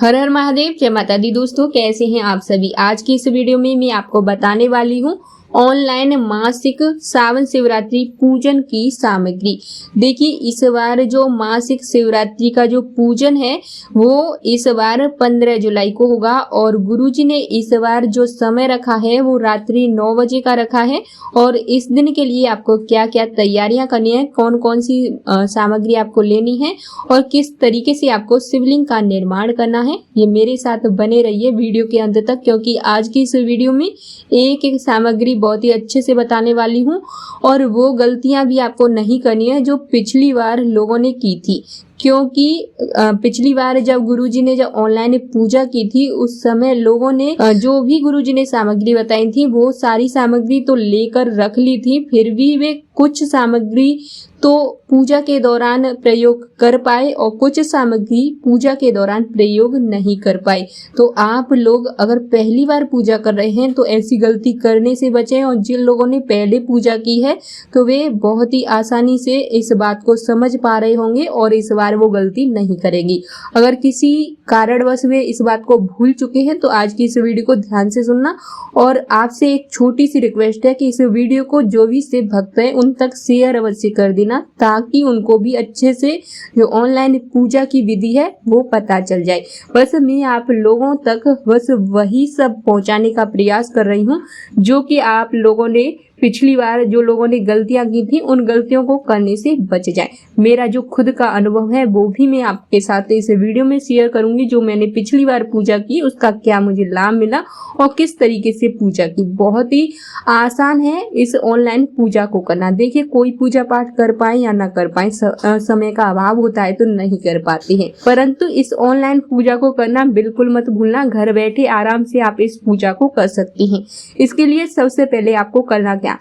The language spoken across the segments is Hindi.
हर हर महादेव, जय माता दी। दोस्तों, कैसे हैं आप सभी। आज की इस वीडियो में मैं आपको बताने वाली हूँ ऑनलाइन मासिक सावन शिवरात्रि पूजन की सामग्री। देखिए, इस बार जो मासिक शिवरात्रि का जो पूजन है वो इस बार 15 जुलाई को होगा और गुरुजी ने इस बार जो समय रखा है वो रात्रि 9 बजे का रखा है। और इस दिन के लिए आपको क्या क्या तैयारियां करनी है, कौन कौन सी सामग्री आपको लेनी है और किस तरीके से आपको शिवलिंग का निर्माण करना है, ये मेरे साथ बने रहिए वीडियो के अंत तक, क्योंकि आज की इस वीडियो में एक एक सामग्री बहुत ही अच्छे से बताने वाली हूँ और वो गलतियां भी आपको नहीं करनी है जो पिछली बार लोगों ने की थी। क्योंकि पिछली बार जब गुरुजी ने जब ऑनलाइन पूजा की थी उस समय लोगों ने जो भी गुरुजी ने सामग्री बताई थी वो सारी सामग्री तो लेकर रख ली थी, फिर भी वे कुछ सामग्री तो पूजा के दौरान प्रयोग कर पाए और कुछ सामग्री पूजा के दौरान प्रयोग नहीं कर पाए। तो आप लोग अगर पहली बार पूजा कर रहे हैं तो ऐसी गलती करने से बचें, और जिन लोगों ने पहले पूजा की है तो वे बहुत ही आसानी से इस बात को समझ पा रहे होंगे और इस बार वो गलती नहीं करेंगी। अगर किसी कारणवश वे इस बात को भूल चुके हैं तो आज की इस वीडियो को ध्यान से सुनना। और आपसे एक छोटी सी रिक्वेस्ट है कि इस वीडियो को जो भी शिव भक्त है उन तक शेयर अवश्य कर देना, ताकि उनको भी अच्छे से जो ऑनलाइन पूजा की विधि है वो पता चल जाए। बस मैं आप लोगों तक बस वही सब पहुंचाने का प्रयास कर रही हूँ जो कि आप लोगों ने पिछली बार जो लोगों ने गलतियां की थी उन गलतियों को करने से बच जाए। मेरा जो खुद का अनुभव है वो भी मैं आपके साथ इस वीडियो में शेयर करूंगी, जो मैंने पिछली बार पूजा की उसका क्या मुझे लाभ मिला और किस तरीके से पूजा की। बहुत ही आसान है इस ऑनलाइन पूजा को करना। देखिए, कोई पूजा पाठ कर पाए या ना कर पाए, समय का अभाव होता है तो नहीं कर पाते हैं, परंतु इस ऑनलाइन पूजा को करना बिल्कुल मत भूलना। घर बैठे आराम से आप इस पूजा को कर सकती हैं। इसके लिए सबसे पहले आपको करना क्या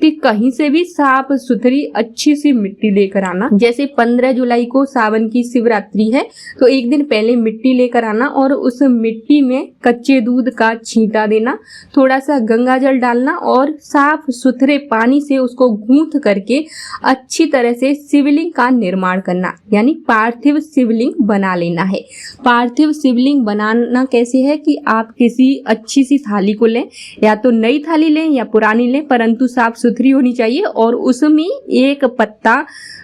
कि कहीं से भी साफ सुथरी अच्छी सी मिट्टी लेकर आना। जैसे 15 जुलाई को सावन की शिवरात्रि है तो एक दिन पहले मिट्टी लेकर आना और उस मिट्टी में कच्चे दूध का छींटा देना, थोड़ा सा गंगा जल डालना और साफ सुथरे पानी से उसको गूंथ करके अच्छी तरह से शिवलिंग का निर्माण करना, यानी पार्थिव शिवलिंग बना लेना है। पार्थिव शिवलिंग बनाना कैसे है कि आप किसी अच्छी सी थाली को लें, या तो नई थाली लें या पुरानी लें, परंतु साफ सुथरी होनी चाहिए, और उसमें एक पत्ता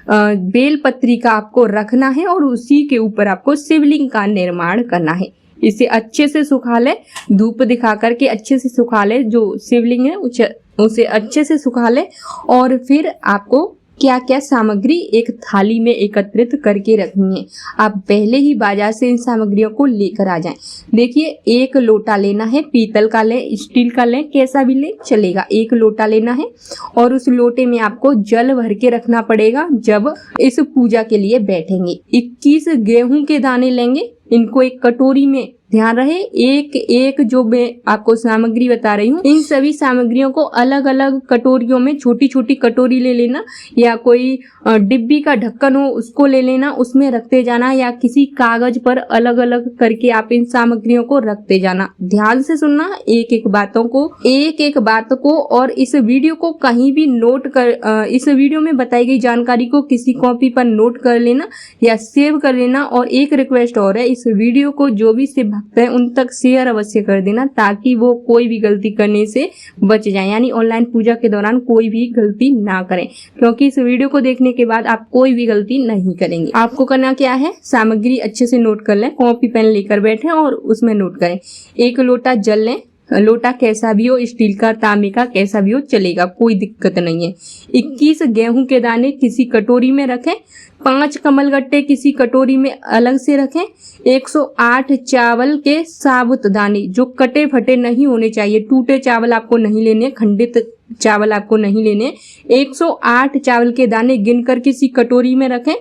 बेलपत्री का आपको रखना है और उसी के ऊपर आपको शिवलिंग का निर्माण करना है। इसे अच्छे से सुखा ले, धूप दिखा करके अच्छे से सुखा ले, जो शिवलिंग है उसे अच्छे से सुखा ले। और फिर आपको क्या क्या सामग्री एक थाली में एकत्रित करके रखनी है। आप पहले ही बाजार से इन सामग्रियों को लेकर आ जाएं। देखिए, एक लोटा लेना है, पीतल का लें, स्टील का लें, कैसा भी लें चलेगा। एक लोटा लेना है और उस लोटे में आपको जल भर के रखना पड़ेगा जब इस पूजा के लिए बैठेंगे। 21 गेहूं के दाने लेंगे, इनको एक कटोरी में, ध्यान रहे, एक एक जो मैं आपको सामग्री बता रही हूँ इन सभी सामग्रियों को अलग अलग कटोरियों में, छोटी छोटी कटोरी ले लेना या कोई डिब्बी का ढक्कन हो उसको ले लेना, उसमें रखते जाना, या किसी कागज पर अलग अलग करके आप इन सामग्रियों को रखते जाना। ध्यान से सुनना एक एक बात को, और इस वीडियो को कहीं भी नोट कर, इस वीडियो में बताई गई जानकारी को किसी कॉपी पर नोट कर लेना या सेव कर लेना। और एक रिक्वेस्ट और है, इस वीडियो को जो भी शिव भक्त है उन तक शेयर अवश्य कर देना, ताकि वो कोई भी गलती करने से बच जाए, यानी ऑनलाइन पूजा के दौरान कोई भी गलती ना करें, क्योंकि इस वीडियो को देखने के बाद आप कोई भी गलती नहीं करेंगे। आपको करना क्या है, सामग्री अच्छे से नोट कर लें, कॉपी पेन लेकर बैठे और उसमें नोट करें। एक लोटा जल लें, लोटा कैसा भी हो, स्टील का, तांबे का, कैसा भी हो चलेगा, कोई दिक्कत नहीं है। 21 गेहूं के दाने किसी कटोरी में रखें, 5 कमलगट्टे किसी कटोरी में अलग से रखें, 108 चावल के साबुत दाने जो कटे फटे नहीं होने चाहिए, टूटे चावल आपको नहीं लेने, खंडित चावल आपको नहीं लेने, 108 चावल के दाने गिनकर किसी कटोरी में रखें,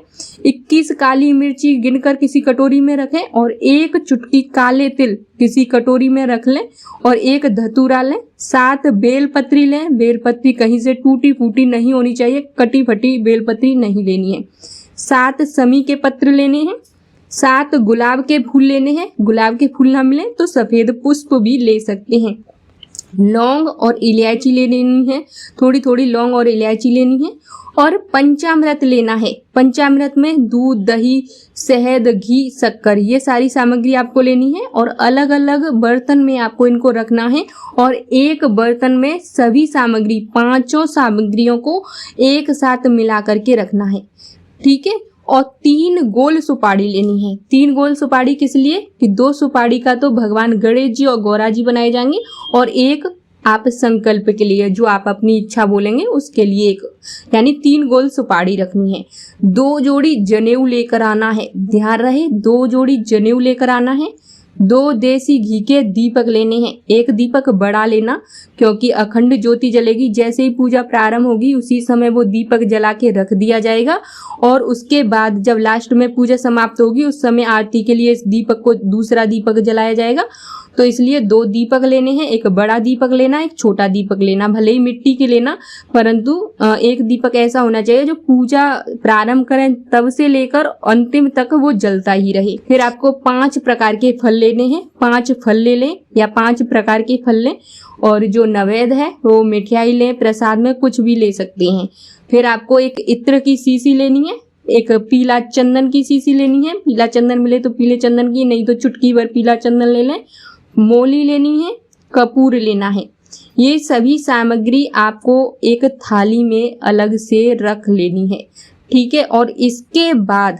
21 काली मिर्ची गिनकर किसी कटोरी में रखें और 1 चुटकी काले तिल किसी कटोरी में रख लें और 1 धतूरा लें। 7 बेलपत्री लें, बेलपत्री कहीं से टूटी फूटी नहीं होनी चाहिए, कटी फटी बेलपत्री नहीं लेनी है। 7 समी के पत्र लेने हैं, 7 गुलाब के फूल लेने हैं, गुलाब के फूल ना मिले तो सफेद पुष्प भी ले सकते हैं। लौंग और इलायची ले लेनी है, थोड़ी थोड़ी लौंग और इलायची लेनी है। और पंचामृत लेना है। पंचामृत में दूध, दही, शहद, घी, शक्कर, ये सारी सामग्री आपको लेनी है और अलग अलग बर्तन में आपको इनको रखना है। और एक बर्तन में सभी सामग्री, पांचों सामग्रियों को एक साथ मिला करके रखना है, ठीक है। और 3 गोल सुपारी लेनी है। 3 गोल सुपारी किस लिए कि 2 सुपारी का तो भगवान गणेश जी और गौरा जी बनाए जाएंगे और एक आप संकल्प के लिए, जो आप अपनी इच्छा बोलेंगे उसके लिए एक, यानी 3 गोल सुपारी रखनी है। 2 जोड़ी जनेऊ लेकर आना है, ध्यान रहे 2 जोड़ी जनेऊ लेकर आना है। 2 देसी घी के दीपक लेने हैं। एक दीपक बड़ा लेना, क्योंकि अखंड ज्योति जलेगी। जैसे ही पूजा प्रारंभ होगी उसी समय वो दीपक जला के रख दिया जाएगा और उसके बाद जब लास्ट में पूजा समाप्त होगी उस समय आरती के लिए इस दीपक को, दूसरा दीपक जलाया जाएगा। तो इसलिए 2 दीपक लेने हैं, एक बड़ा दीपक लेना, एक छोटा दीपक लेना, भले ही मिट्टी के लेना, परंतु एक दीपक ऐसा होना चाहिए जो पूजा प्रारंभ करें तब से लेकर अंतिम तक वो जलता ही रहे। फिर आपको 5 प्रकार के फल लेने हैं। 5 फल ले लें या 5 प्रकार के फल लें। और जो नैवेद्य है वो मिठाई लें, प्रसाद में कुछ भी ले सकते हैं। फिर आपको एक इत्र की शीशी लेनी है, एक पीला चंदन की शीशी लेनी है। पीला चंदन मिले तो पीले चंदन की, नहीं तो चुटकी भर पीला चंदन ले लें। मोली लेनी है, कपूर लेना है। ये सभी सामग्री आपको एक थाली में अलग से रख लेनी है, ठीक है। और इसके बाद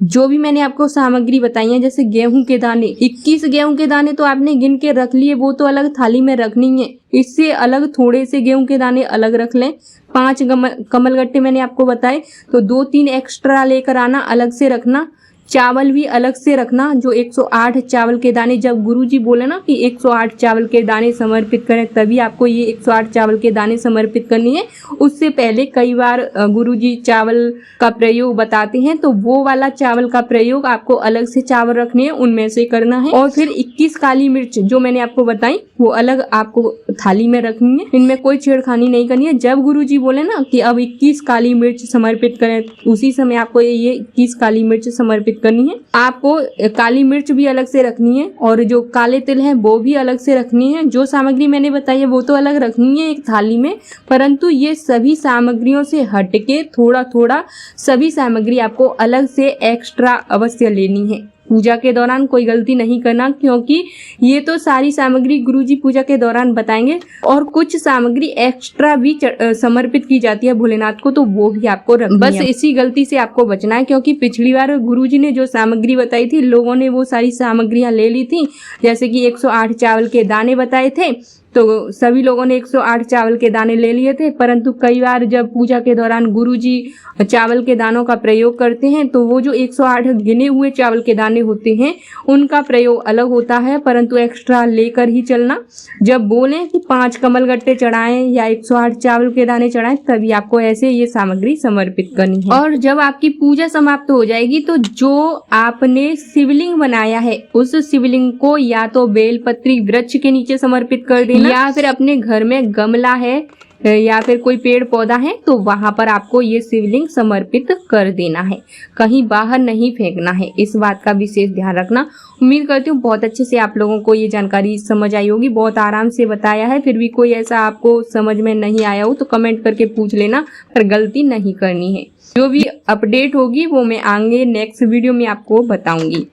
जो भी मैंने आपको सामग्री बताई है, जैसे गेहूं के दाने, 21 गेहूं के दाने तो आपने गिन के रख लिए, वो तो अलग थाली में रखनी है। इससे अलग थोड़े से गेहूं के दाने अलग रख लें। 5 कमलगट्टे मैंने आपको बताए, तो 2-3 एक्स्ट्रा लेकर आना, अलग से रखना। चावल भी अलग से रखना, जो 108 चावल के दाने, जब गुरुजी बोले ना कि 108 चावल के दाने समर्पित करें, तभी आपको ये 108 चावल के दाने समर्पित करनी है। उससे पहले कई बार गुरुजी चावल का प्रयोग बताते हैं, तो वो वाला चावल का प्रयोग आपको अलग से चावल रखने हैं, उनमें से करना है। और फिर 21 काली मिर्च जो मैंने आपको बताई वो अलग आपको थाली में रखनी है। इनमें कोई छेड़खानी नहीं करनी है। जब गुरुजी बोले ना कि अब 21 काली मिर्च समर्पित करें, उसी समय आपको ये 21 काली मिर्च समर्पित करनी है। आपको काली मिर्च भी अलग से रखनी है और जो काले तिल है वो भी अलग से रखनी है। जो सामग्री मैंने बताई है वो तो अलग रखनी है एक थाली में, परंतु ये सभी सामग्रियों से हटके थोड़ा थोड़ा सभी सामग्री आपको अलग से एक्स्ट्रा अवश्य लेनी है। पूजा के दौरान कोई गलती नहीं करना, क्योंकि ये तो सारी सामग्री गुरुजी पूजा के दौरान बताएंगे। और कुछ सामग्री एक्स्ट्रा भी समर्पित की जाती है भोलेनाथ को, तो वो भी आपको रखनी है। बस इसी गलती से आपको बचना है, क्योंकि पिछली बार गुरुजी ने जो सामग्री बताई थी, लोगों ने वो सारी सामग्रियां ले ली थी। जैसे कि 108 चावल के दाने बताए थे, तो सभी लोगों ने 108 चावल के दाने ले लिए थे, परंतु कई बार जब पूजा के दौरान गुरुजी चावल के दानों का प्रयोग करते हैं, तो वो जो 108 गिने हुए चावल के दाने होते हैं उनका प्रयोग अलग होता है, परंतु एक्स्ट्रा लेकर ही चलना। जब बोलें कि 5 कमलगट्टे चढ़ाएं या 108 चावल के दाने चढ़ाएं, तभी आपको ऐसे ये सामग्री समर्पित करनी है। और जब आपकी पूजा समाप्त हो जाएगी, तो जो आपने शिवलिंग बनाया है उस शिवलिंग को या तो बेलपत्री वृक्ष के नीचे समर्पित कर देना, या फिर अपने घर में गमला है या फिर कोई पेड़ पौधा है तो वहां पर आपको ये शिवलिंग समर्पित कर देना है। कहीं बाहर नहीं फेंकना है, इस बात का विशेष ध्यान रखना। उम्मीद करती हूँ बहुत अच्छे से आप लोगों को ये जानकारी समझ आई होगी। बहुत आराम से बताया है, फिर भी कोई ऐसा आपको समझ में नहीं आया हो तो कमेंट करके पूछ लेना, पर गलती नहीं करनी है। जो भी अपडेट होगी वो मैं आगे नेक्स्ट वीडियो में आपको बताऊंगी।